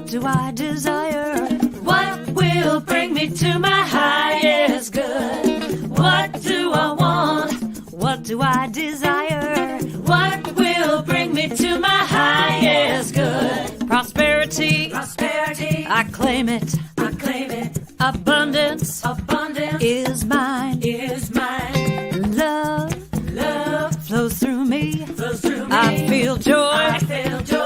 do I desire? What will bring me to my highest good? What do I want? What do I desire? What will bring me to my highest good? Prosperity, prosperity, I claim it, I claim it. Abundance, abundance is mine, is mine. Love, love flows through me, flows through me. I feel joy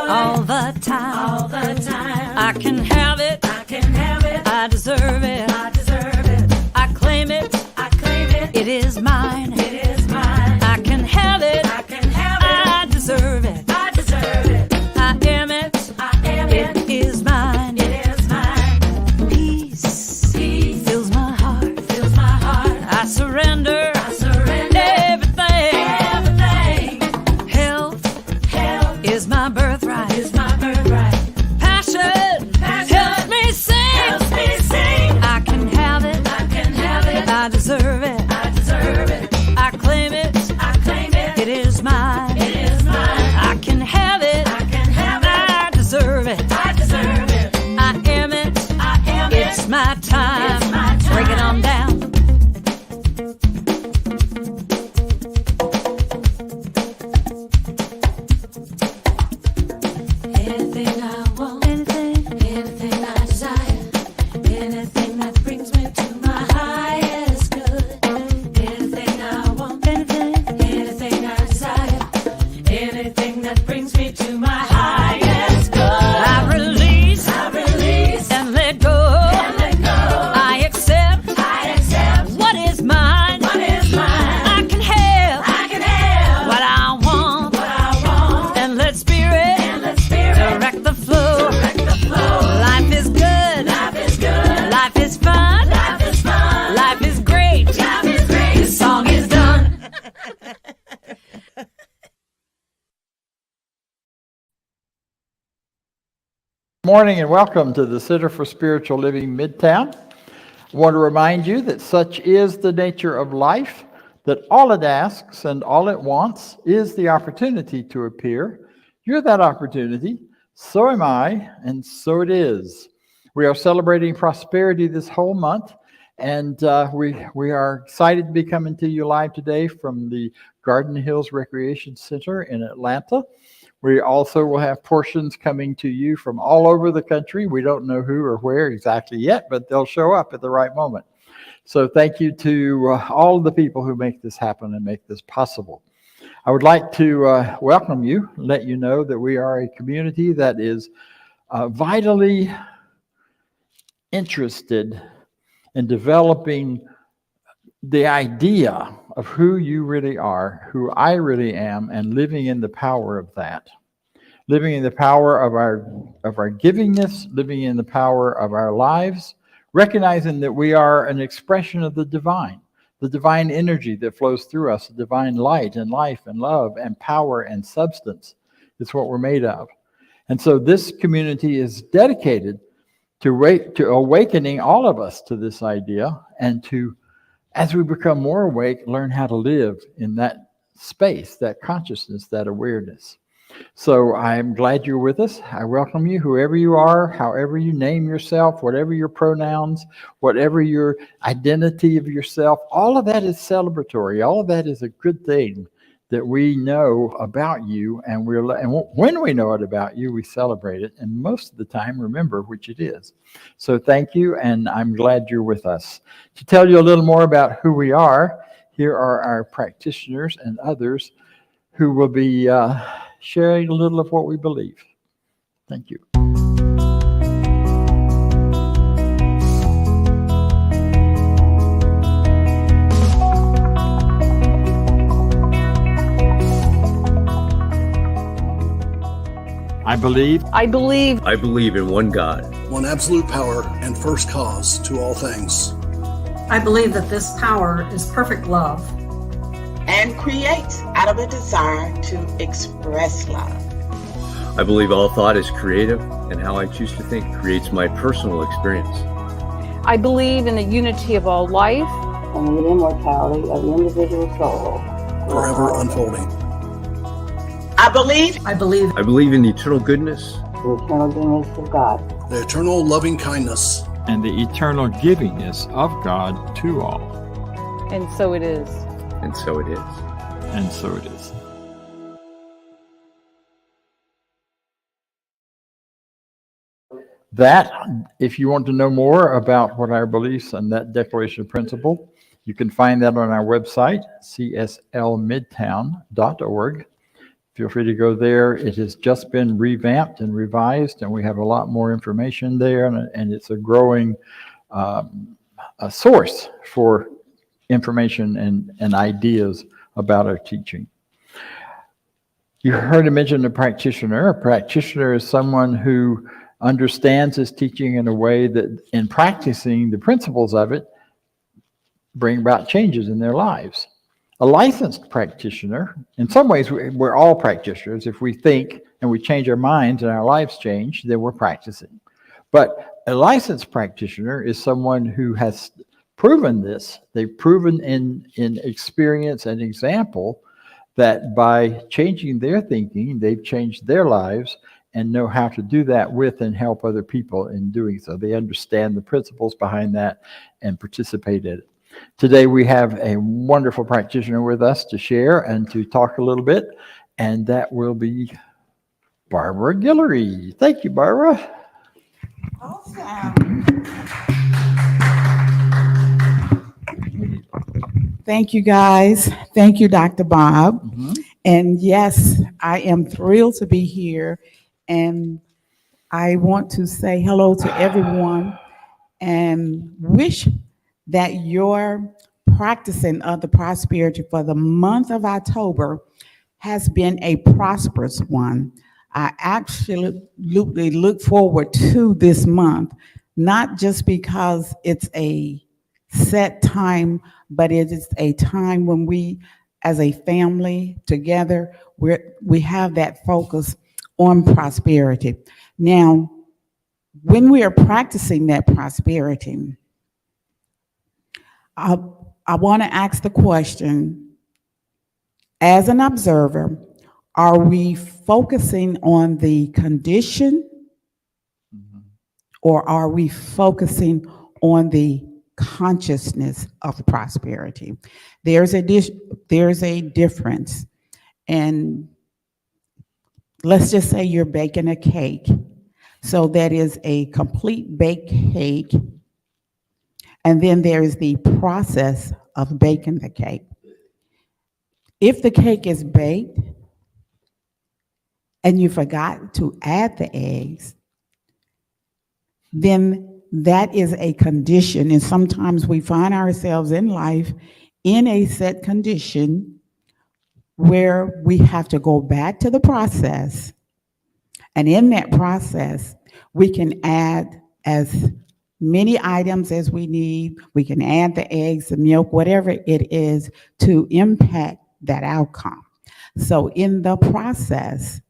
all the time, all the time. I can have it, I can have it. I deserve it, I deserve it. I claim it, I claim it. It is mine, it is mine. I can have it, I can have it. I deserve it, I deserve it. I am it, I am it. It is mine, it is mine. Peace, peace fills my heart, fills my heart. I surrender, I surrender everything, everything. Health, health is my birthright, is my birthright. Passion, passion helps me sing, helps me sing. I can have it, I can have it. I deserve it, I deserve it. I claim it, I claim it. It is mine, it is mine. I can have it, I can have it. I deserve it, I deserve it. I am it, I am it. It's my time, it's my time. Break it on down. Anything I want, anything I desire, anything that brings me to my highest good. Anything I want, anything I desire, anything that brings me to my highest good. I release, and let go, I accept what is mine, I can have what I want, and let spirit direct the flow. Life is good, life is fun, life is great, this song is done. Morning and welcome to the Center for Spiritual Living Midtown. I want to remind you that such is the nature of life, that all it asks and all it wants is the opportunity to appear. You're that opportunity, so am I, and so it is. We are celebrating prosperity this whole month, and we are excited to be coming to you live today from the Garden Hills Recreation Center in Atlanta. We also will have portions coming to you from all over the country. We don't know who or where exactly yet, but they'll show up at the right moment. So thank you to all of the people who make this happen and make this possible. I would like to welcome you, let you know that we are a community that is vitally interested in developing the idea of who you really are, who I really am, and living in the power of that. Living in the power of our givingness, living in the power of our lives, recognizing that we are an expression of the divine energy that flows through us, the divine light and life and love and power and substance. It's what we're made of. And so this community is dedicated to awakening all of us to this idea, and to, as we become more awake, learn how to live in that space, that consciousness, that awareness. So I'm glad you're with us. I welcome you, whoever you are, however you name yourself, whatever your pronouns, whatever your identity of yourself. All of that is celebratory. All of that is a good thing that we know about you, and when we know it about you, we celebrate it, and most of the time remember which it is. So thank you, and I'm glad you're with us. To tell you a little more about who we are, here are our practitioners and others who will be sharing a little of what we believe. Thank you. I believe. I believe. I believe in one God, one absolute power and first cause to all things. I believe that this power is perfect love and creates out of a desire to express love. I believe all thought is creative, and how I choose to think creates my personal experience. I believe in the unity of all life and the immortality of the individual soul, forever unfolding. I believe in the eternal goodness, the eternal goodness of God, the eternal loving kindness, and the eternal givingness of God to all. And so it is. And so it is. And so it is. That, if you want to know more about what our beliefs and that declaration of principle, you can find that on our website, cslmidtown.org. Feel free to go there. It has just been revamped and revised, and we have a lot more information there, and it's a growing a source for information and ideas about our teaching. You heard him mention a practitioner. A practitioner is someone who understands his teaching in a way that, in practicing the principles of it, bring about changes in their lives. A licensed practitioner, in some ways, we're all practitioners. If we think and we change our minds and our lives change, then we're practicing. But a licensed practitioner is someone who has proven this. They've proven in experience and example that by changing their thinking, they've changed their lives and know how to do that with and help other people in doing so. They understand the principles behind that and participate in it. Today we have a wonderful practitioner with us to share and to talk a little bit, and that will be Barbara Guillory. Thank you, Barbara. Awesome. Thank you, guys. Thank you, Dr. Bob. Mm-hmm. And yes, I am thrilled to be here, and I want to say hello to everyone and wish that your practicing of the prosperity for the month of October has been a prosperous one. I absolutely look forward to this month, not just because it's a set time, but it is a time when we, as a family together, we have that focus on prosperity. Now, when we are practicing that prosperity, I want to ask the question, as an observer, are we focusing on the condition or are we focusing on the consciousness of prosperity? There's a difference. And let's just say you're baking a cake. So that is a complete baked cake. And then there is the process of baking the cake. If the cake is baked and you forgot to add the eggs, then that is a condition. And sometimes we find ourselves in life in a set condition where we have to go back to the process. And in that process, we can add as many items as we need. We can add the eggs, the milk, whatever it is to impact that outcome. So in the process,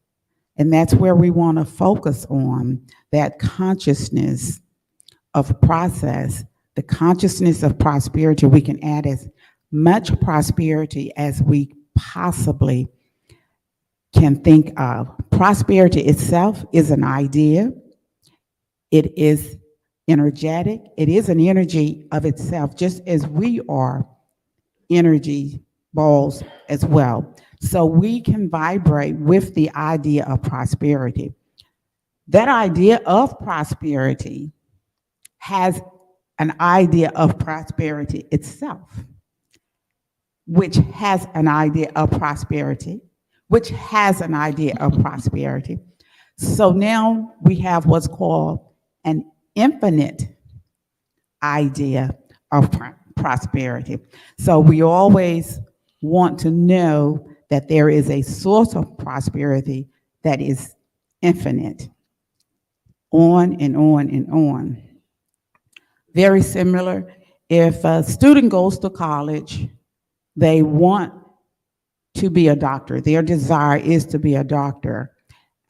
and that's where we want to focus on, that consciousness of process, the consciousness of prosperity, we can add as much prosperity as we possibly can think of. Prosperity itself is an idea. It is energetic. It is an energy of itself, just as we are energy balls as well. So we can vibrate with the idea of prosperity. That idea of prosperity has an idea of prosperity itself, which has an idea of prosperity, which has an idea of prosperity. So now we have what's called an infinite idea of prosperity. So we always want to know that there is a source of prosperity that is infinite, on and on and on. Very similar, if a student goes to college, they want to be a doctor. Their desire is to be a doctor.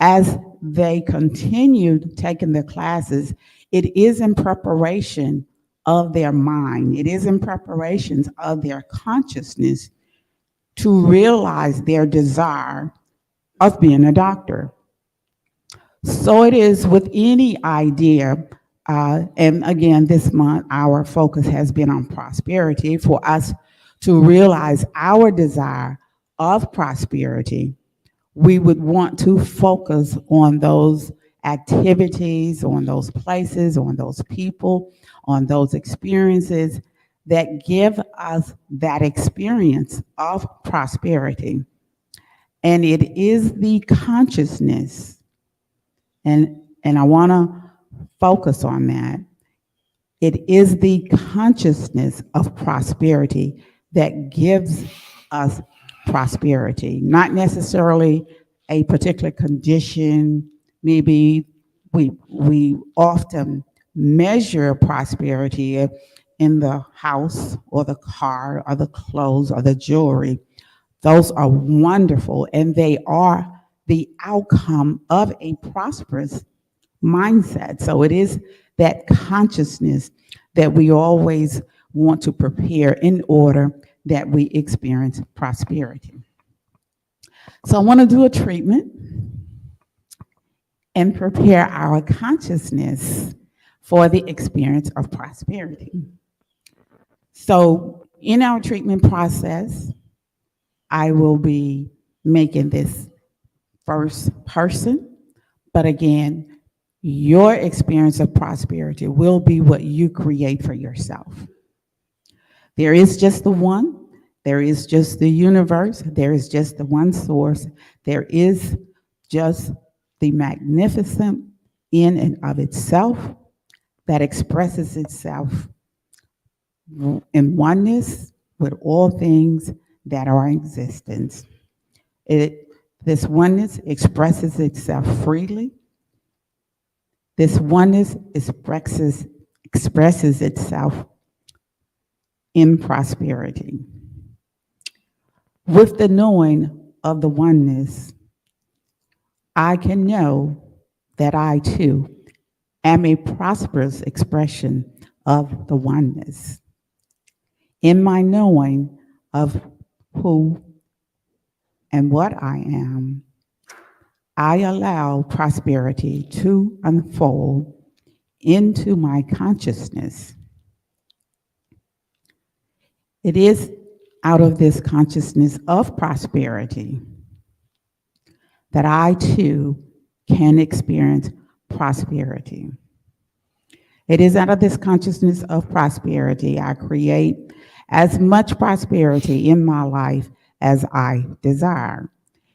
As they continue taking the classes, it is in preparation of their mind. It is in preparations of their consciousness to realize their desire of being a doctor. So it is with any idea, and again, this month, our focus has been on prosperity, for us to realize our desire of prosperity. We would want to focus on those activities, on those places, on those people, on those experiences that give us that experience of prosperity. And it is the consciousness, and I want to focus on that. It is the consciousness of prosperity that gives us prosperity, not necessarily a particular condition. Maybe we often measure prosperity in the house or the car or the clothes or the jewelry. Those are wonderful, and they are the outcome of a prosperous mindset. So it is that consciousness that we always want to prepare in order that we experience prosperity. So I want to do a treatment and prepare our consciousness for the experience of prosperity. So in our treatment process, I will be making this first person, but again, your experience of prosperity will be what you create for yourself. There is just the one, there is just the universe, there is just the one source, there is just the magnificent in and of itself that expresses itself in oneness with all things that are in existence. This oneness expresses itself freely. This oneness expresses itself in prosperity. With the knowing of the oneness, I can know that I too am a prosperous expression of the oneness. In my knowing of who and what I am, I allow prosperity to unfold into my consciousness. It is out of this consciousness of prosperity that I too can experience prosperity. It is out of this consciousness of prosperity I create as much prosperity in my life as I desire.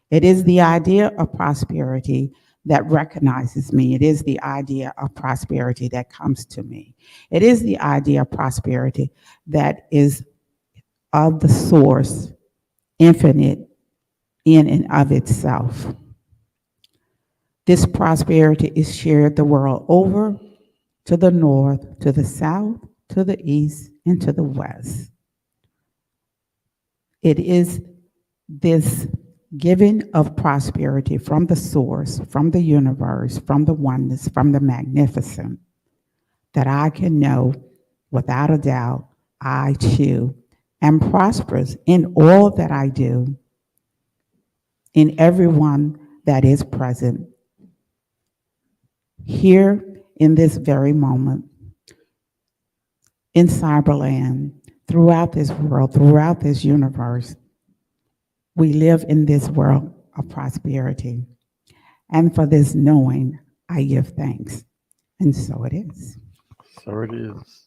It is the idea of prosperity that recognizes me. It is the idea of prosperity that comes to me. It is the idea of prosperity that is of the source, infinite in and of itself. This prosperity is shared the world over, to the north, to the south, to the east, and to the west. It is this giving of prosperity from the source, from the universe, from the oneness, from the magnificent, that I can know without a doubt I too am prosperous in all that I do, in everyone that is present here in this very moment, in Cyberland, throughout this world, throughout this universe. We live in this world of prosperity. And for this knowing, I give thanks. And so it is. So it is.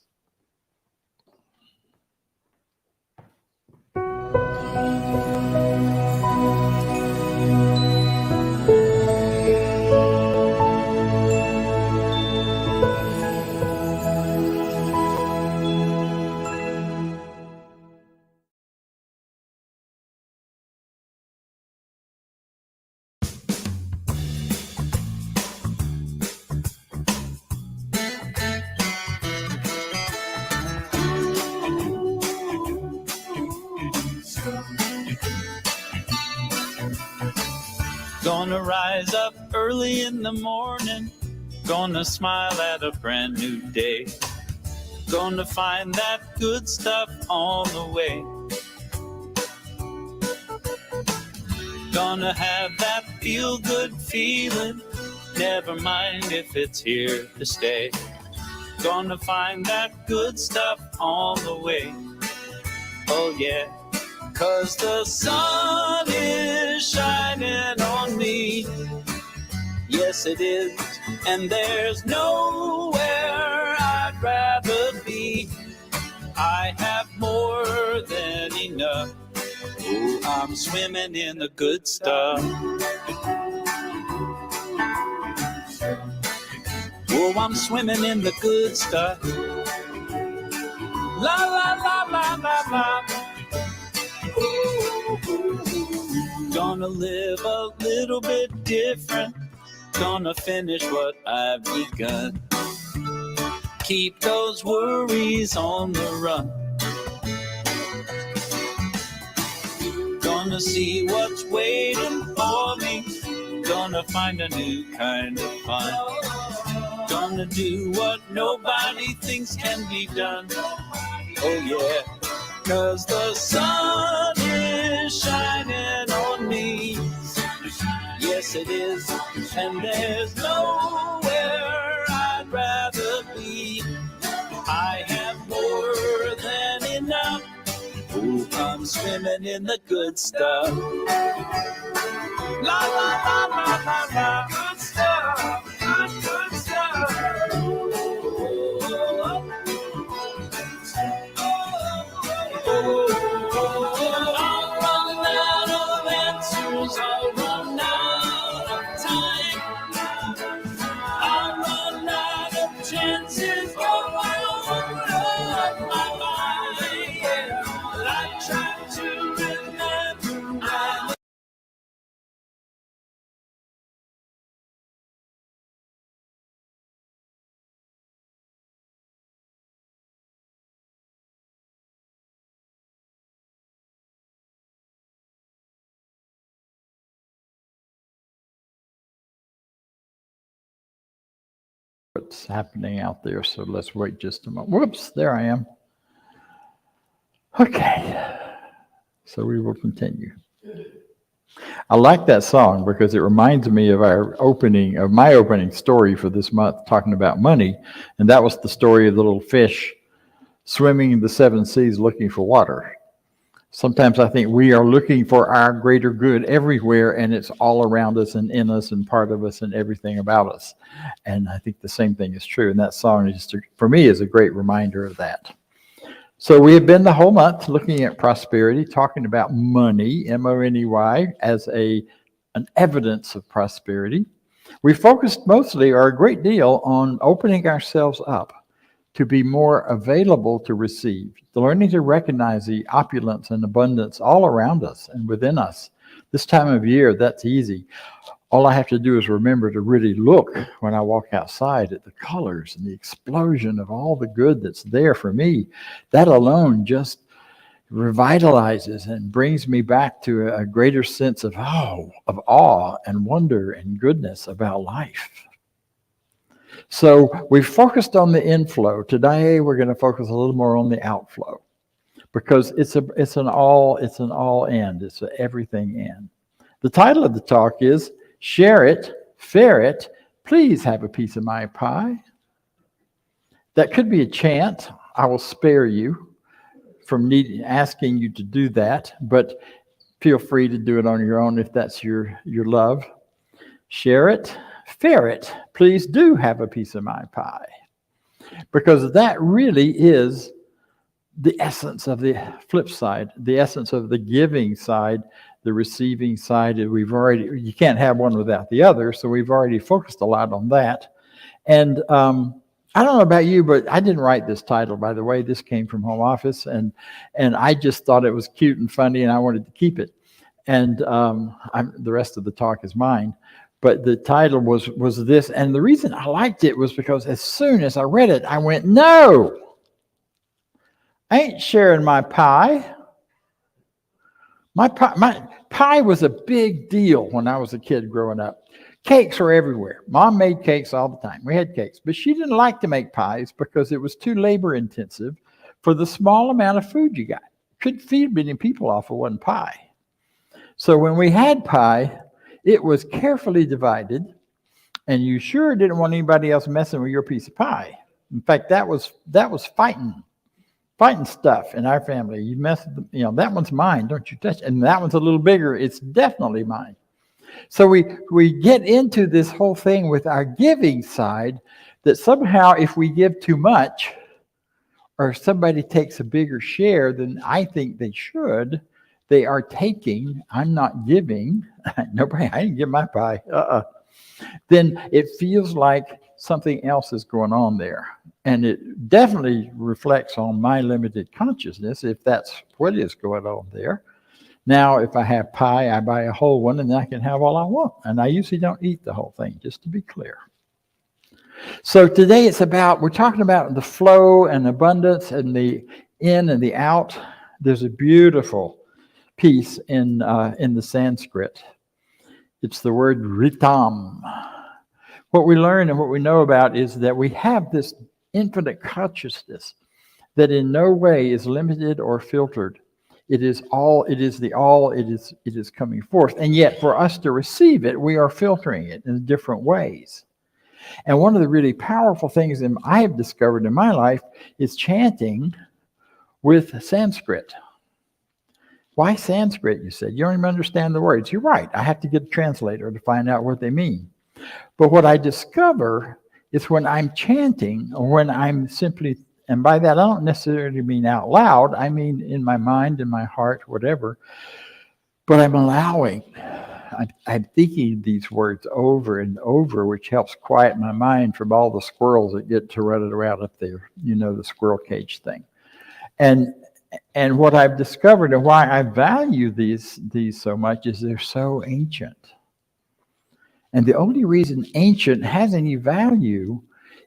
Gonna rise up early in the morning, gonna smile at a brand new day, gonna find that good stuff on the way, gonna have that feel-good feeling, never mind if it's here to stay, gonna find that good stuff on the way, oh yeah. 'Cause the sun is shining on me, yes it is, and there's nowhere I'd rather be. I have more than enough, oh, I'm swimming in the good stuff. Oh, I'm swimming in the good stuff. La la la la la la. Gonna live a little bit different, gonna finish what I've begun, keep those worries on the run, gonna see what's waiting for me, gonna find a new kind of fun, gonna do what nobody thinks can be done, oh yeah. 'Cause the sun is shining on me, yes it is, and there's nowhere I'd rather be. I have more than enough, oh, I'm swimming in the good stuff. La la la la la la, good stuff, good stuff. I'll run out of answers, I'll run out of time, I'll run out of chances, oh, I'll run up my mind, yeah. I try to remember my What's happening out there, so let's wait just a moment. Whoops, there I am. Okay, so we will continue. I like that song because it reminds me of my opening story for this month, talking about money, and that was the story of the little fish swimming in the seven seas looking for water. Sometimes I think we are looking for our greater good everywhere, and it's all around us and in us and part of us and everything about us. And I think the same thing is true. And that song, is for me, is a great reminder of that. So we have been the whole month looking at prosperity, talking about money, M-O-N-E-Y, as an evidence of prosperity. We focused mostly, or a great deal, on opening ourselves up to be more available to receive, learning to recognize the opulence and abundance all around us and within us. This time of year, that's easy. All I have to do is remember to really look when I walk outside at the colors and the explosion of all the good that's there for me. That alone just revitalizes and brings me back to a greater sense of awe and wonder and goodness about life. So we focused on the inflow. Today we're going to focus a little more on the outflow, because it's an all end. It's an everything end. The title of the talk is Share It, Ferret, Please Have a Piece of My Pie. That could be a chant. I will spare you from asking you to do that, but feel free to do it on your own if that's your love. Share it, ferret, please do have a piece of my pie. Because that really is the essence of the flip side, the essence of the giving side, the receiving side. You can't have one without the other, so we've already focused a lot on that. And I don't know about you, but I didn't write this title, by the way. This came from home office, and I just thought it was cute and funny, and I wanted to keep it. And the rest of the talk is mine. But the title was this, and the reason I liked it was because as soon as I read it, I went, no, I ain't sharing my pie. My pie was a big deal when I was a kid growing up. Cakes were everywhere. Mom made cakes all the time. We had cakes, but she didn't like to make pies because it was too labor intensive for the small amount of food you got. Couldn't feed many people off of one pie. So when we had pie, it was carefully divided, and you sure didn't want anybody else messing with your piece of pie. In fact, that was fighting stuff in our family. You mess with that one's mine, don't you touch it. And that one's a little bigger, it's definitely mine. So we get into this whole thing with our giving side that somehow if we give too much or somebody takes a bigger share than I think they should, they are taking, I'm not giving, nobody, I didn't give my pie, then it feels like something else is going on there. And it definitely reflects on my limited consciousness if that's what is going on there. Now, if I have pie, I buy a whole one and then I can have all I want. And I usually don't eat the whole thing, just to be clear. So today we're talking about the flow and abundance and the in and the out. There's a beautiful piece in the Sanskrit. It's the word ritam. What we learn and what we know about is that we have this infinite consciousness that in no way is limited or filtered. It is coming forth. And yet for us to receive it, we are filtering it in different ways. And one of the really powerful things that I have discovered in my life is chanting with Sanskrit. Why Sanskrit, you said? You don't even understand the words. You're right. I have to get a translator to find out what they mean. But what I discover is when I'm chanting or when I'm simply, and by that I don't necessarily mean out loud, I mean in my mind, in my heart, whatever, but I'm allowing, I'm thinking these words over and over, which helps quiet my mind from all the squirrels that get to running around up there, the squirrel cage thing. And what I've discovered and why I value these so much is they're so ancient. And the only reason ancient has any value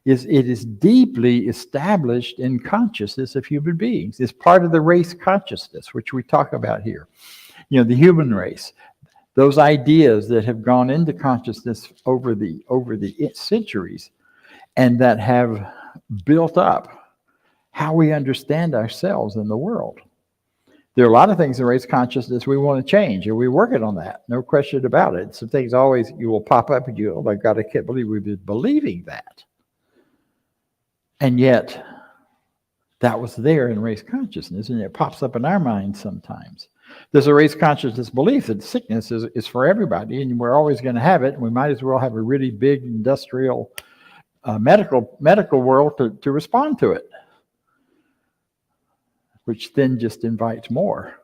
is it is deeply established in consciousness of human beings. It's part of the race consciousness, which we talk about here. The human race. Those ideas that have gone into consciousness over the centuries and that have built up how we understand ourselves in the world. There are a lot of things in race consciousness we want to change, and we're working on that. No question about it. Some things you will pop up and you, oh my God, I can't believe we've been believing that. And yet, that was there in race consciousness, and it pops up in our minds sometimes. There's a race consciousness belief that sickness is for everybody, and we're always going to have it, and we might as well have a really big industrial medical world to respond to it, which then just invites more.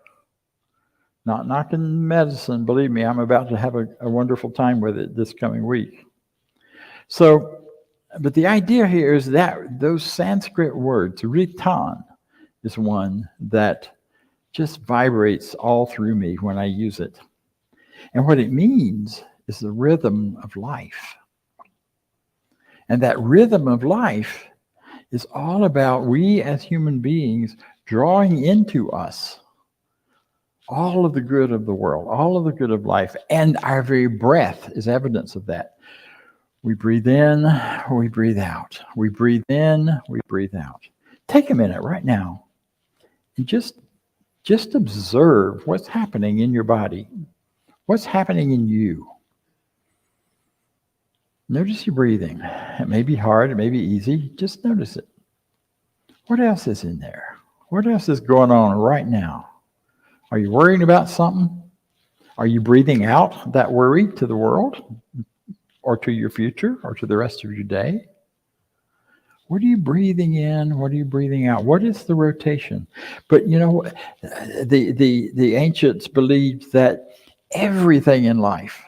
Not knocking medicine, believe me, I'm about to have a wonderful time with it this coming week. So, but the idea here is that those Sanskrit words, ritan, is one that just vibrates all through me when I use it. And what it means is the rhythm of life. And that rhythm of life is all about we as human beings drawing into us all of the good of the world, all of the good of life, and our very breath is evidence of that. We breathe in, we breathe out. We breathe in, we breathe out. Take a minute right now and just observe what's happening in your body What's happening in you? Notice your breathing. It may be hard, it may be easy. Just notice it. What else is in there? What else is going on right now? Are you worrying about something? Are you breathing out that worry to the world or to your future or to the rest of your day? What are you breathing in? What are you breathing out? What is the rotation? But you know, the ancients believed that everything in life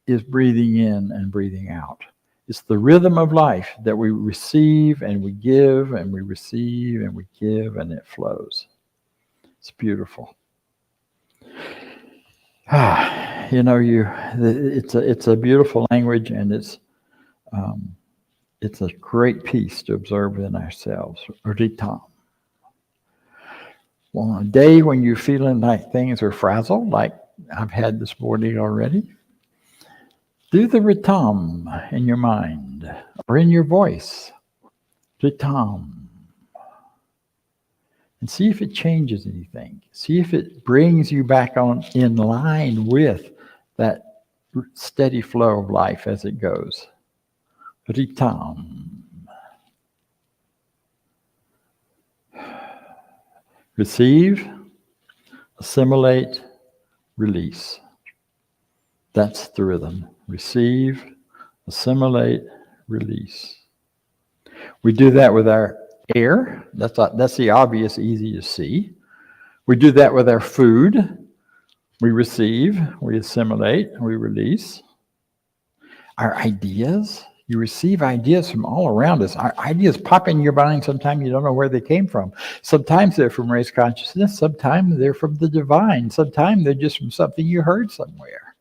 is breathing in and breathing out. It's the rhythm of life that we receive and we give and we receive and we give, and it flows. It's beautiful. You know, it's a beautiful language, and it's a great piece to observe within ourselves. Ritam. Well, on a day when you're feeling like things are frazzled, like I've had this morning already, do the ritam in your mind or in your voice. Ritam. And see if it changes anything. See if it brings you back on in line with that steady flow of life as it goes. Ritam. Receive, assimilate, release. That's the rhythm. Receive, assimilate, release. We do that with our air. That's the obvious, easy to see. We do that with our food. We receive, we assimilate, we release. Our ideas. You receive ideas from all around us. Our ideas pop in your mind. Sometimes you don't know where they came from. Sometimes they're from raised consciousness. Sometimes they're from the divine. Sometimes they're just from something you heard somewhere.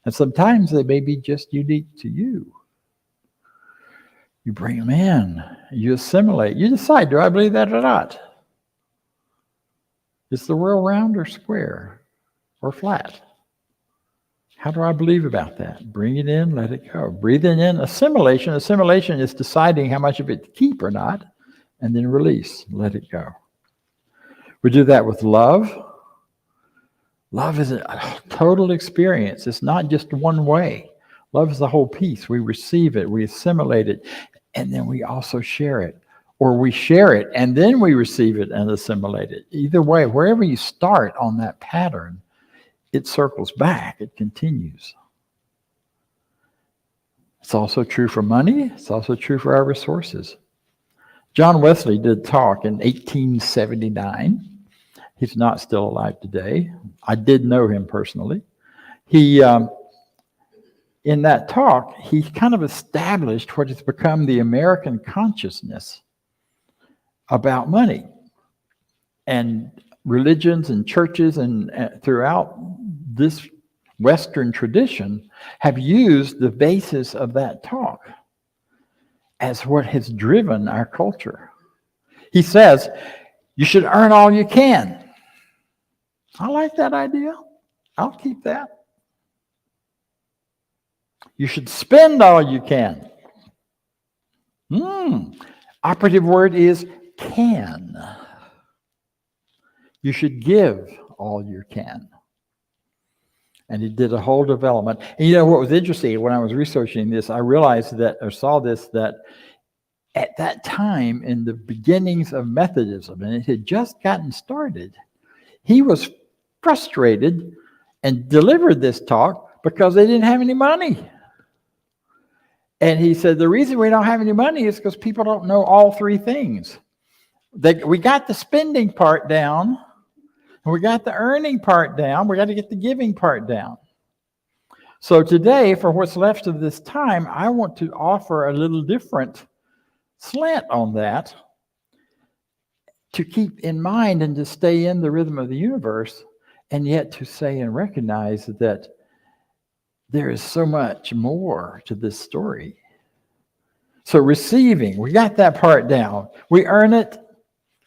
And sometimes they may be just unique to you. You bring them in. You assimilate. You decide, do I believe that or not? Is the world round or square or flat? How do I believe about that? Bring it in, let it go. Breathing in, assimilation. Assimilation is deciding how much of it to keep or not, and then release, let it go. We do that with love. Love is a total experience. It's not just one way. Love is the whole piece. We receive it, we assimilate it, and then we also share it. Or we share it, and then we receive it and assimilate it. Either way, wherever you start on that pattern, it circles back, it continues. It's also true for money. It's also true for our resources. John Wesley did talk in 1879. He's not still alive today. I did know him personally. He, in that talk, he kind of established what has become the American consciousness about money. And religions and churches and throughout this Western tradition have used the basis of that talk as what has driven our culture. He says, you should earn all you can. I like that idea. I'll keep that. You should spend all you can. Operative word is can. You should give all you can. And he did a whole development. And you know what was interesting, when I was researching this, I realized that, or saw this, that at that time, in the beginnings of Methodism, and it had just gotten started, he was frustrated and delivered this talk because they didn't have any money. And he said, the reason we don't have any money is because people don't know all three things. We got the spending part down, and we got the earning part down. We got to get the giving part down. So today, for what's left of this time, I want to offer a little different slant on that to keep in mind and to stay in the rhythm of the universe, and yet to say and recognize that there is so much more to this story. So receiving, we got that part down. We earn it.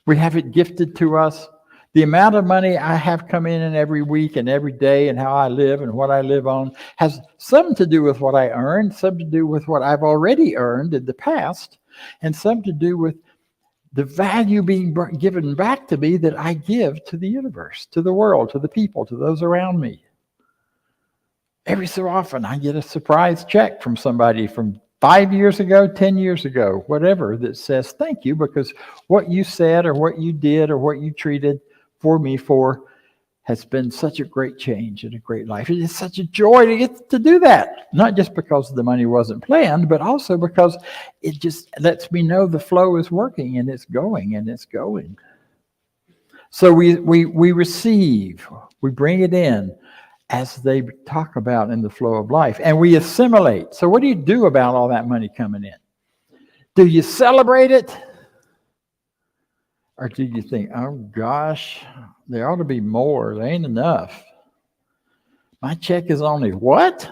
We have it gifted to us. The amount of money I have come in every week and every day and how I live and what I live on has some to do with what I earned, some to do with what I've already earned in the past, and some to do with the value being given back to me that I give to the universe, to the world, to the people, to those around me. Every so often, I get a surprise check from somebody from 5 years ago, 10 years ago, whatever, that says thank you because what you said or what you did or what you treated for me for has been such a great change and a great life. It is such a joy to get to do that, not just because the money wasn't planned, but also because it just lets me know the flow is working and it's going and it's going. So we receive, we bring it in as they talk about in the flow of life, and we assimilate. So what do you do about all that money coming in? Do you celebrate it? Or do you think, oh gosh, there ought to be more. There ain't enough. My check is only what?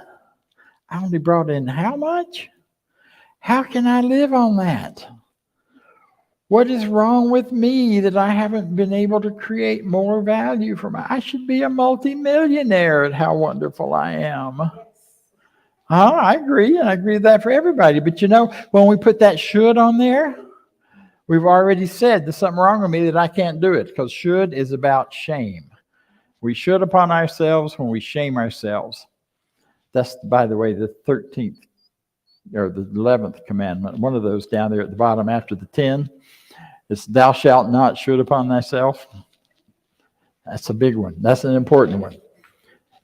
I only brought in how much? How can I live on that? What is wrong with me that I haven't been able to create more value for I should be a multimillionaire at how wonderful I am. I agree, and I agree with that for everybody. But you know, when we put that should on there, we've already said there's something wrong with me that I can't do it, because should is about shame. We should upon ourselves when we shame ourselves. That's, by the way, the 13th or the 11th commandment. One of those down there at the bottom after the 10. It's thou shalt not should upon thyself. That's a big one. That's an important one.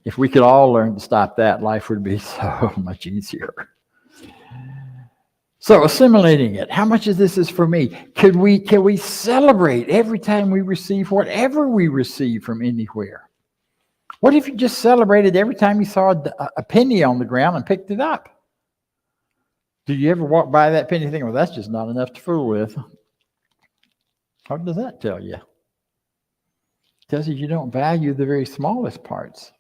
If we could all learn to stop that, life would be so much easier. So assimilating it, how much of this is for me? Can we celebrate every time we receive whatever we receive from anywhere? What if you just celebrated every time you saw a penny on the ground and picked it up? Did you ever walk by that penny and think, well, that's just not enough to fool with? What does that tell you? It tells you you don't value the very smallest parts.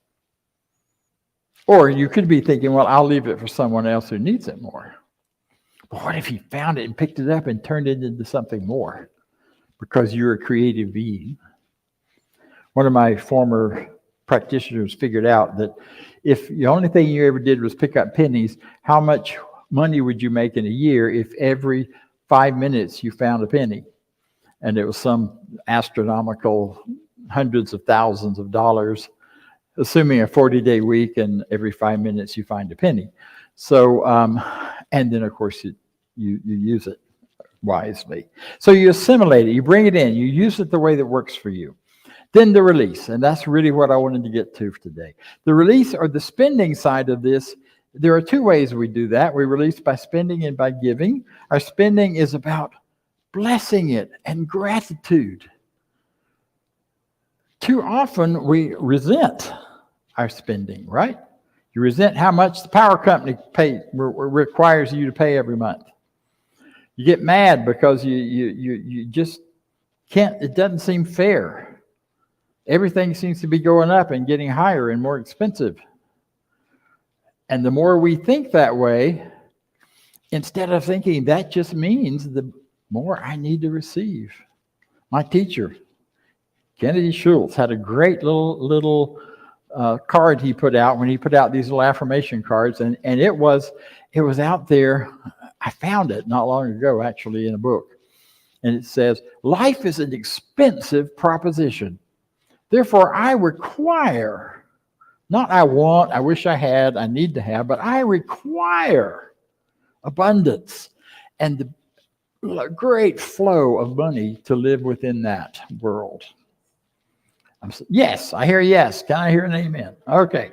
Or you could be thinking, well, I'll leave it for someone else who needs it more. But what if you found it and picked it up and turned it into something more? Because you're a creative being. One of my former practitioners figured out that if the only thing you ever did was pick up pennies, how much money would you make in a year if every 5 minutes you found a penny? And it was some astronomical hundreds of thousands of dollars, assuming a 40-day week, and every 5 minutes you find a penny. So, and then of course you use it wisely. So you assimilate it, you bring it in, you use it the way that works for you. Then the release, and that's really what I wanted to get to today. The release, or the spending side of this, there are two ways we do that. We release by spending and by giving. Our spending is about blessing it and gratitude. Too often we resent our spending, right? You resent how much the power company requires you to pay every month. You get mad because you just can't, it doesn't seem fair. Everything seems to be going up and getting higher and more expensive. And the more we think that way, instead of thinking that just means the more I need to receive. My teacher, Kennedy Schultz, had a great little card he put out when he put out these little affirmation cards, and it was out there. I found it not long ago, actually, in a book. And it says, life is an expensive proposition. Therefore, I require, not I want, I wish I had, I need to have, but I require abundance and the great flow of money to live within that world. Yes, I hear yes. Can I hear an amen? Okay.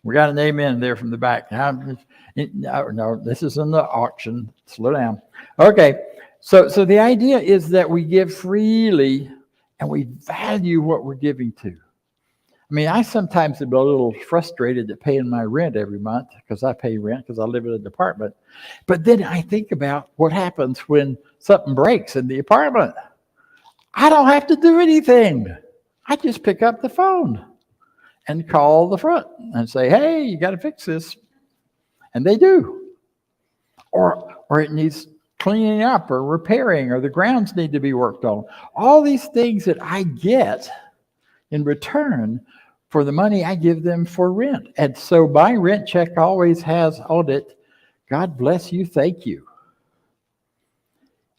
We got an amen there from the back. No, this is in the auction. Slow down. Okay. So the idea is that we give freely and we value what we're giving to. I mean, I sometimes am a little frustrated at paying my rent every month, because I pay rent because I live in an apartment. But then I think about what happens when something breaks in the apartment. I don't have to do anything. I just pick up the phone and call the front and say, hey, you got to fix this. And they do. Or it needs cleaning up or repairing, or the grounds need to be worked on. All these things that I get in return for the money I give them for rent. And so my rent check always has on it, God bless you, thank you.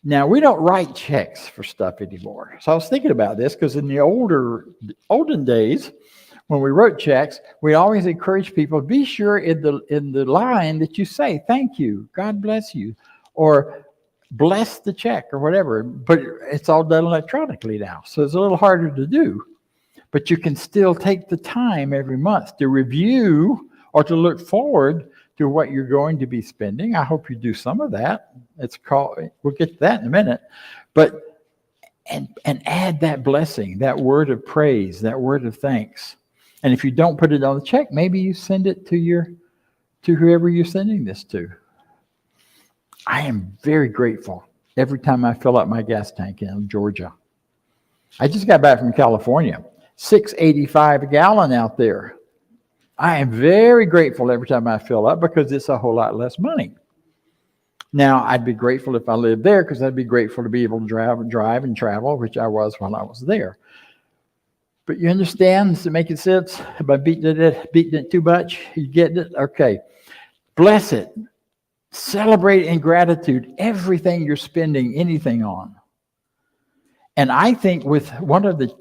Now, we don't write checks for stuff anymore. So I was thinking about this, because in the olden days, when we wrote checks, we always encourage people, be sure in the line that you say, thank you, God bless you, or bless the check or whatever. But it's all done electronically now. So it's a little harder to do. But you can still take the time every month to review or to look forward to what you're going to be spending. I hope you do some of that. We'll get to that in a minute. But and add that blessing, that word of praise, that word of thanks. And if you don't put it on the check, maybe you send it to whoever you're sending this to. I am very grateful every time I fill up my gas tank in Georgia. I just got back from California, $6.85 a gallon out there. I am very grateful every time I fill up because it's a whole lot less money. Now, I'd be grateful if I lived there because I'd be grateful to be able to drive and travel, which I was while I was there. But you understand? Does it make sense? Am I beating it too much? You getting it? Okay. Bless it. Celebrate in gratitude everything you're spending anything on. And I think with one of the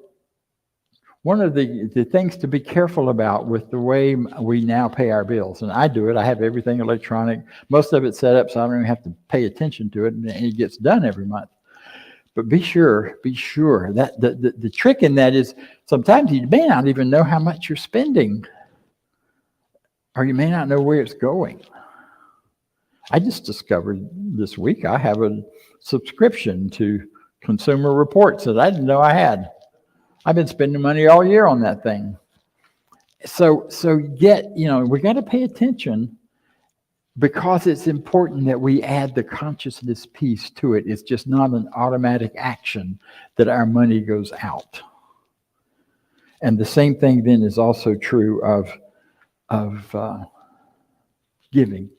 things to be careful about with the way we now pay our bills, and I do it, I have everything electronic, most of it set up so I don't even have to pay attention to it, and it gets done every month. But be sure that the trick in that is sometimes you may not even know how much you're spending, or you may not know where it's going. I just discovered this week I have a subscription to Consumer Reports that I didn't know I had. I've been spending money all year on that thing. So we got to pay attention because it's important that we add the consciousness piece to it. It's just not an automatic action that our money goes out. And the same thing then is also true of giving.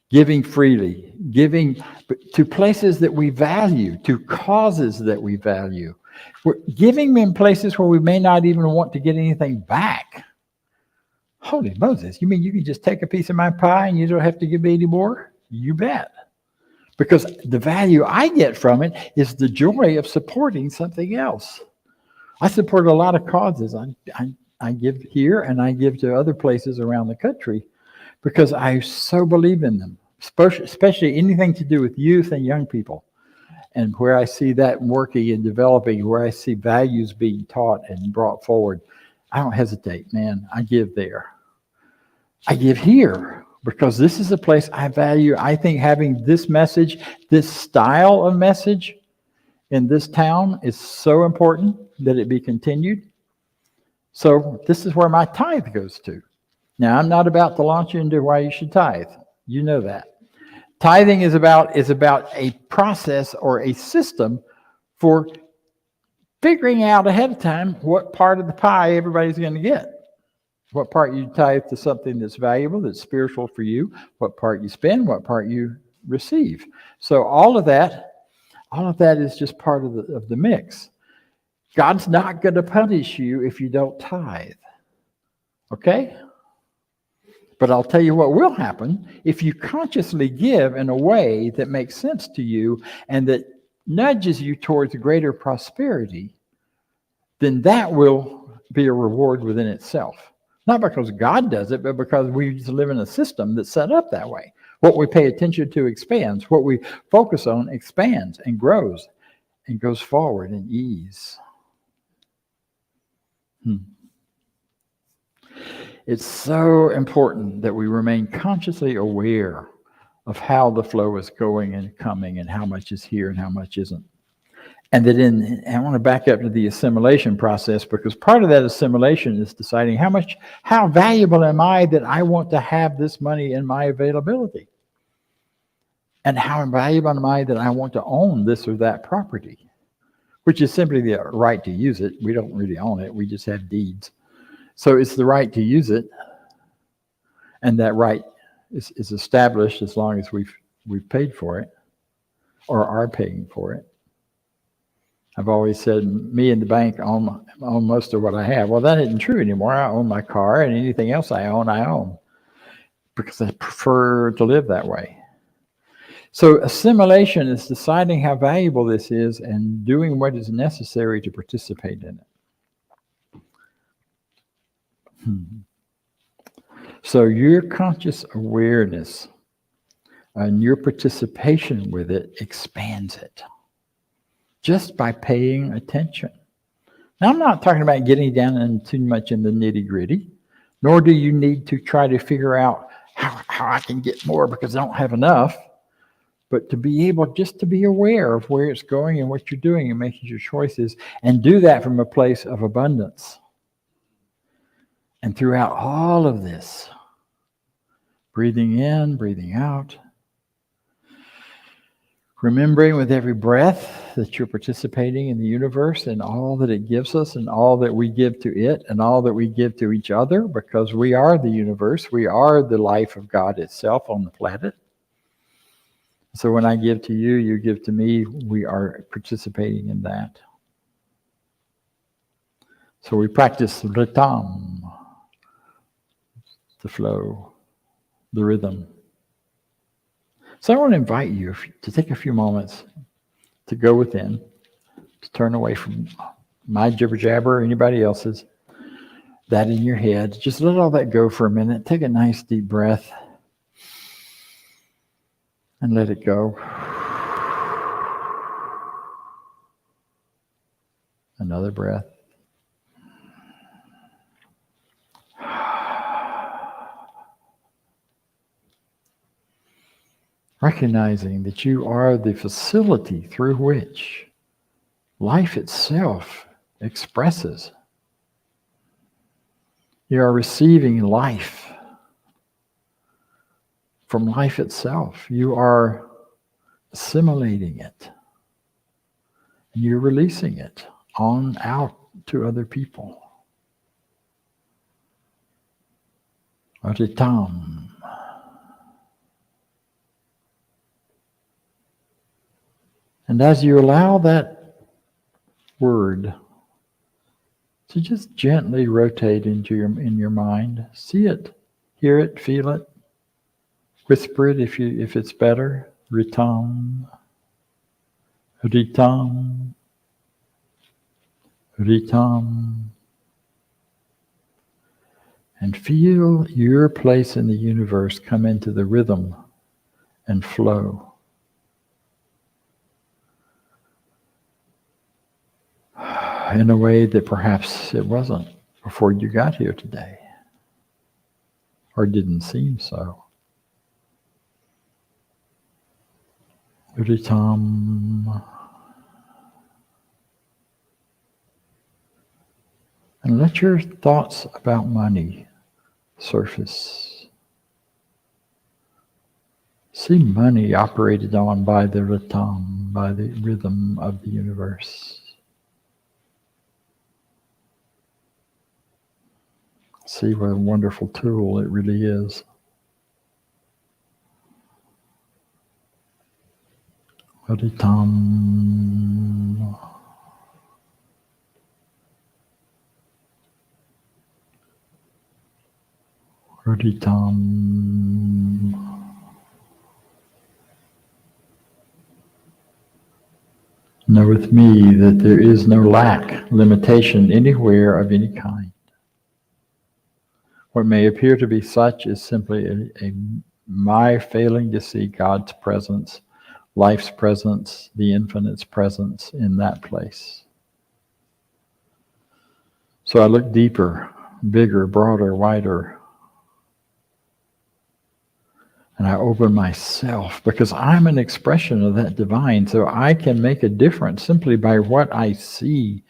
Giving freely, giving to places that we value, to causes that we value. We're giving in places where we may not even want to get anything back. Holy Moses, you mean you can just take a piece of my pie and you don't have to give me any more? You bet. Because the value I get from it is the joy of supporting something else. I support a lot of causes. I give here and I give to other places around the country because I so believe in them, especially anything to do with youth and young people. And where I see that working and developing, where I see values being taught and brought forward, I don't hesitate, man. I give there. I give here because this is a place I value. I think having this message, this style of message in this town is so important that it be continued. So this is where my tithe goes to. Now, I'm not about to launch you into why you should tithe. You know that. Tithing is about a process or a system for figuring out ahead of time what part of the pie everybody's going to get. What part you tithe to something that's valuable, that's spiritual for you, what part you spend, what part you receive. So all of that is just part of the mix. God's not going to punish you if you don't tithe. Okay? But I'll tell you what will happen if you consciously give in a way that makes sense to you and that nudges you towards greater prosperity, then that will be a reward within itself. Not because God does it, but because we just live in a system that's set up that way. What we pay attention to expands. What we focus on expands and grows and goes forward in ease. It's so important that we remain consciously aware of how the flow is going and coming and how much is here and how much isn't. And that I want to back up to the assimilation process because part of that assimilation is deciding how valuable am I that I want to have this money in my availability? And how valuable am I that I want to own this or that property? Which is simply the right to use it. We don't really own it. We just have deeds. So it's the right to use it, and that right is established as long as we've paid for it or are paying for it. I've always said me and the bank own most of what I have. Well, that isn't true anymore. I own my car, and anything else I own because I prefer to live that way. So assimilation is deciding how valuable this is and doing what is necessary to participate in it. So your conscious awareness and your participation with it expands it just by paying attention. Now, I'm not talking about getting down and too much in the nitty-gritty, nor do you need to try to figure out how I can get more because I don't have enough, but to be able just to be aware of where it's going and what you're doing and making your choices, and do that from a place of abundance. And throughout all of this, breathing in, breathing out, remembering with every breath that you're participating in the universe and all that it gives us and all that we give to it and all that we give to each other, because we are the universe. We are the life of God itself on the planet. So when I give to you, you give to me, we are participating in that. So we practice ritam, the flow, the rhythm. So I want to invite you to take a few moments to go within, to turn away from my jibber jabber or anybody else's, that in your head. Just let all that go for a minute. Take a nice deep breath and let it go. Another breath. Recognizing that you are the facility through which life itself expresses. You are receiving life from life itself. You are assimilating it. And you're releasing it on out to other people. Aritam. And as you allow that word to just gently rotate in your mind, see it, hear it, feel it, whisper it if it's better. Ritam, ritam, ritam. And feel your place in the universe come into the rhythm and flow. In a way that perhaps it wasn't before you got here today, or didn't seem so. Ritam. And let your thoughts about money surface. See money operated on by the ritam, by the rhythm of the universe. See what a wonderful tool it really is. Ritam. Ritam. Know with me that there is no lack, limitation anywhere of any kind. What may appear to be such is simply my failing to see God's presence, life's presence, the infinite's presence in that place. So I look deeper, bigger, broader, wider. And I open myself because I'm an expression of that divine. So I can make a difference simply by what I see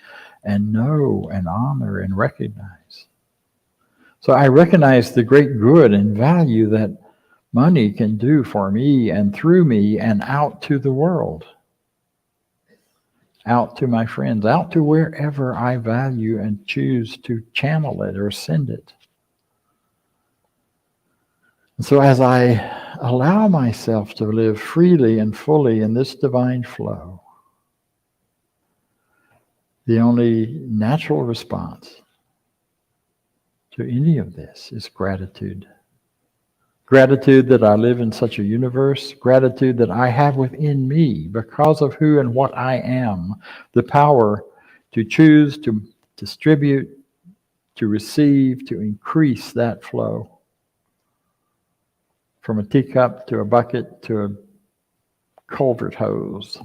and know and honor and recognize. So I recognize the great good and value that money can do for me and through me and out to the world, out to my friends, out to wherever I value and choose to channel it or send it. And so as I allow myself to live freely and fully in this divine flow, the only natural response to any of this is gratitude. Gratitude that I live in such a universe, gratitude that I have within me, because of who and what I am, the power to choose to distribute to receive, to increase that flow from a teacup to a bucket to a culvert hose.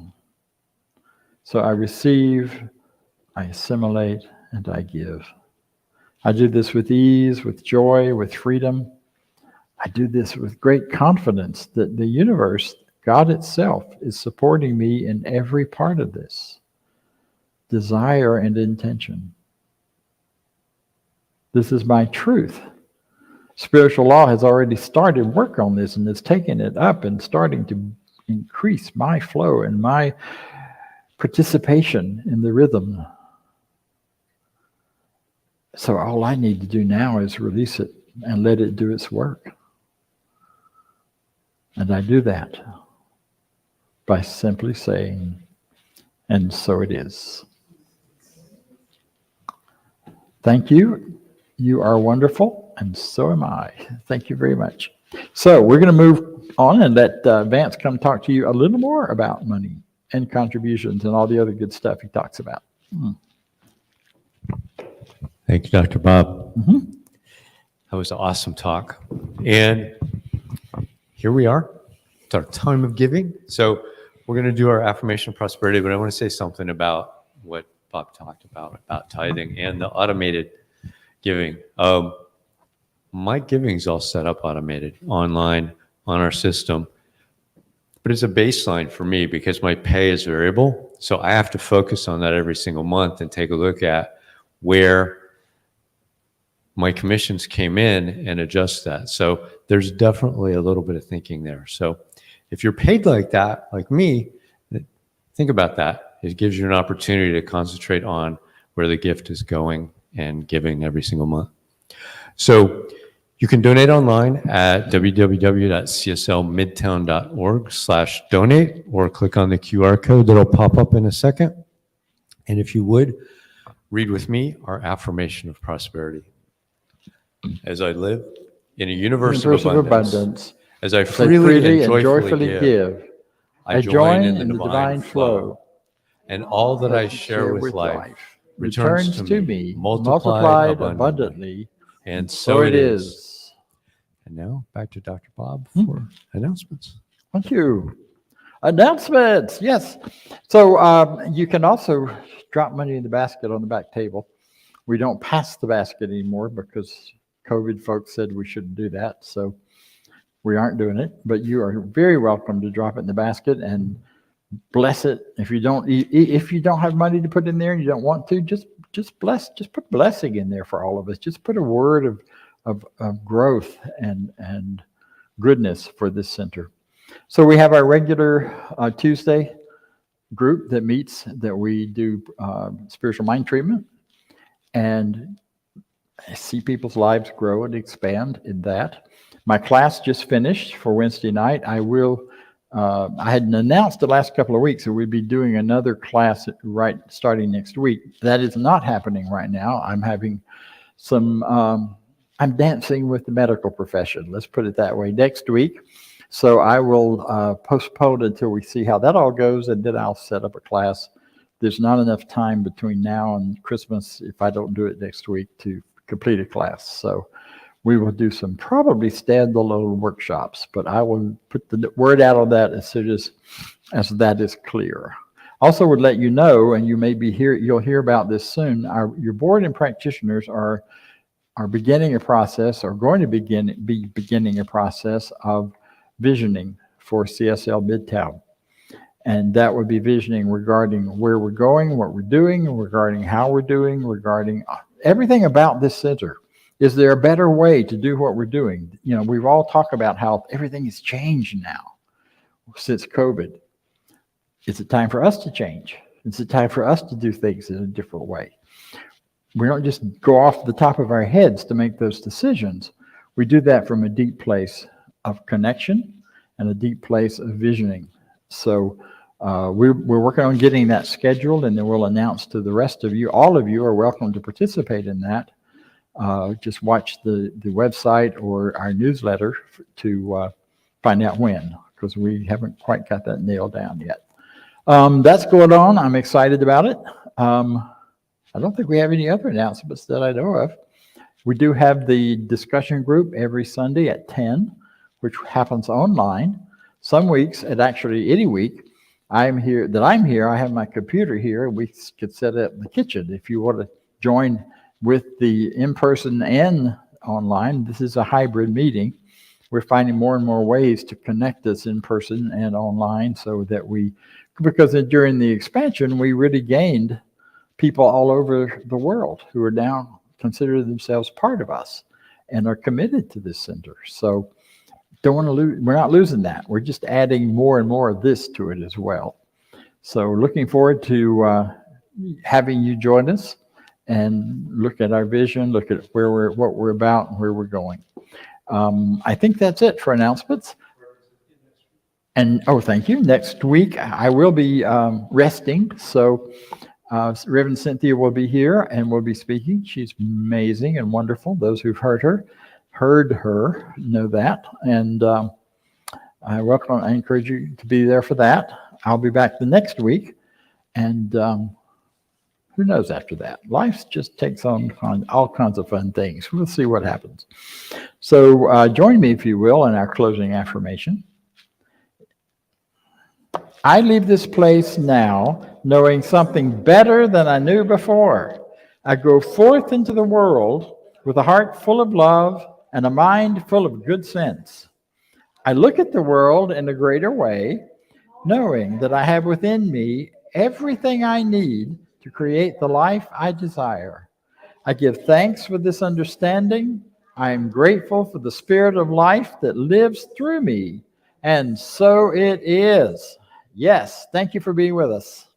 So I receive, I assimilate, and I give. I do this with ease, with joy, with freedom. I do this with great confidence that the universe, God itself, is supporting me in every part of this. Desire and intention. This is my truth. Spiritual law has already started work on this and is taking it up and starting to increase my flow and my participation in the rhythm. So all I need to do now is release it and let it do its work. And I do that by simply saying, and so it is. Thank you. You are wonderful, and so am I. Thank you very much. So we're going to move on and let Vance come talk to you a little more about money and contributions and all the other good stuff he talks about. Thank you, Dr. Bob. That was an awesome talk. And here we are. It's our time of giving. So we're going to do our affirmation of prosperity, but I want to say something about what Bob talked about tithing and the automated giving. My giving is all set up automated online on our system, but it's a baseline for me because my pay is variable. So I have to focus on that every single month and take a look at where my commissions came in and adjust that. So there's definitely a little bit of thinking there. So if you're paid like that, like me, think about that. It gives you an opportunity to concentrate on where the gift is going and giving every single month. So you can donate online at www.cslmidtown.org/donate or click on the QR code that'll pop up in a second. And if you would, read with me our affirmation of prosperity. As I live in a universe of abundance, as I freely and joyfully give, I join in the divine flow, and all that I share with life returns to me multiplied abundantly, and so it is. And now back to Dr. Bob for announcements. Thank you. Announcements, yes. So you can also drop money in the basket on the back table. We don't pass the basket anymore because COVID folks said we shouldn't do that. So we aren't doing it, but you are very welcome to drop it in the basket and bless it. If you don't have money to put in there and you don't want to, just put blessing in there for all of us. Just put a word of growth and goodness for this center. So we have our regular Tuesday group that meets, that we do spiritual mind treatment and see people's lives grow and expand in that. My class just finished for Wednesday night. I hadn't announced the last couple of weeks that we'd be doing another class starting next week. That is not happening right now. I'm having I'm dancing with the medical profession. Let's put it that way next week. So I will postpone until we see how that all goes, and then I'll set up a class. There's not enough time between now and Christmas if I don't do it next week to complete a class. So we will do some probably standalone workshops, but I will put the word out on that as soon as that is clear. Also would let you know, and you may be here, you'll hear about this soon, your board and practitioners are beginning a process, or going to be beginning a process of visioning for CSL Midtown. And that would be visioning regarding where we're going, what we're doing, regarding how we're doing, regarding everything about this center. Is there a better way to do what we're doing? You know, we've all talked about how everything has changed now since COVID. Is it time for us to change? Is it time for us to do things in a different way? We don't just go off the top of our heads to make those decisions. We do that from a deep place of connection and a deep place of visioning. So we're working on getting that scheduled, and then we'll announce to the rest of you. All of you are welcome to participate in that. Just watch the website or our newsletter to find out when, because we haven't quite got that nailed down yet. That's going on. I'm excited about it. I don't think we have any other announcements that I know of. We do have the discussion group every Sunday at 10, which happens online. Some weeks, and actually any week, I'm here, I have my computer here. We could set it in the kitchen if you want to join with the in-person and online. This is a hybrid meeting. We're finding more and more ways to connect us in person and online so that because during the expansion, we really gained people all over the world who are now consider themselves part of us and are committed to this center. So don't want to lose. We're not losing that. We're just adding more and more of this to it as well. So looking forward to having you join us and look at our vision, look at what we're about and where we're going. I think that's it for announcements. And thank you. Next week I will be resting. So Reverend Cynthia will be here and will be speaking. She's amazing and wonderful. Those who've heard her know that. And I encourage you to be there for that. I'll be back the next week. And who knows after that? Life just takes on all kinds of fun things. We'll see what happens. So join me, if you will, in our closing affirmation. I leave this place now knowing something better than I knew before. I go forth into the world with a heart full of love and a mind full of good sense. I look at the world in a greater way, knowing that I have within me everything I need to create the life I desire. I give thanks for this understanding. I am grateful for the spirit of life that lives through me. And so it is. Yes, thank you for being with us.